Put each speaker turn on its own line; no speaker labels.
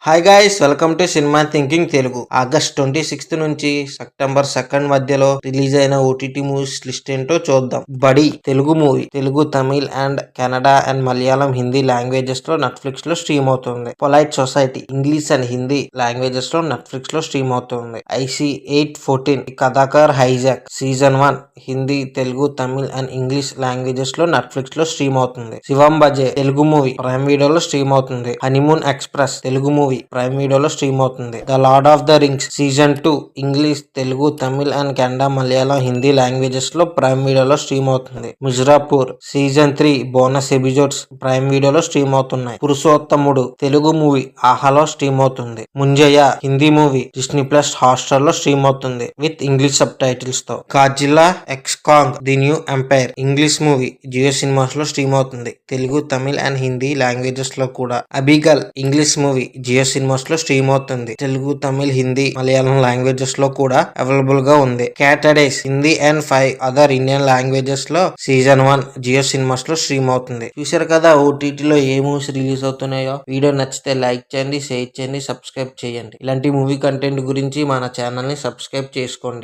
Hi guys, welcome to cinema thinking Telugu. August 26 నుంచి September 2 మధ్యలో release అయిన ఓటీటీ మూవీస్ లిస్ట్ ఏంటో చూద్దాం. Badi Telugu movie Telugu, Tamil and Kannada and Malayalam, Hindi languages లో నెట్ఫ్లిక్స్ లో స్ట్రీమ్ అవుతుంది. Polite society English and Hindi languages లో నెట్ఫ్లిక్స్ లో స్ట్రీమ్ అవుతుంది. ఐసీ 814 కథాకర్ hijack season 1 Hindi, Telugu, Tamil and English languages లో నెట్ఫ్లిక్స్ లో స్ట్రీమ్ అవుతుంది. శివం బజే తెలుగు మూవీ ప్రైమ్ వీడియోలో స్ట్రీమ్ అవుతుంది. Honeymoon express Telugu movie prime వీడియోలో స్ట్రీమ్ అవుతుంది. The lord of the rings season 2 English, Telugu, Tamil and Kannada, Malayalam, Hindi languages లో ప్రైమ్ వీడియోలో స్ట్రీమ్ అవుతుంది. Mirzapur season 3 bonus episodes prime వీడియోలో స్ట్రీమ్ అవుతున్నాయి. పురుషోత్తముడు తెలుగు మూవీ ఆహాలో స్ట్రీమ్ అవుతుంది. Munjya Hindi movie Disney plus Hotstar లో స్ట్రీమ్ అవుతుంది విత్ ఇంగ్లీష్ సబ్ టైటిల్స్ తో. Godzilla x Kong the new empire English movie Jio cinemas లో స్ట్రీమ్ అవుతుంది. తెలుగు, తమిళ్ అండ్ హిందీ లాంగ్వేజెస్ లో కూడా. Abigail English movie Jio cinemas లో స్ట్రీమ్ అవుతుంది. తెలుగు, తమిళ్, హిందీ, మలయాళం లాంగ్వేజెస్ లో కూడా అవైలబుల్ గా ఉంది. క్యాటడేస్ Hindi and 5 other Indian languages లో సీజన్ 1 జియో సినిమాస్ లో స్ట్రీమ్ అవుతుంది. చూశారు కదా ఓటీటీలో ఏ మూవీస్ రిలీజ్ అవుతున్నాయో. వీడియో నచ్చితే లైక్ చేయండి, షేర్ చేయండి, సబ్స్క్రైబ్ చేయండి. ఇలాంటి మూవీ కంటెంట్ గురించి మన ఛానల్ ని సబ్స్క్రైబ్ చేసుకోండి.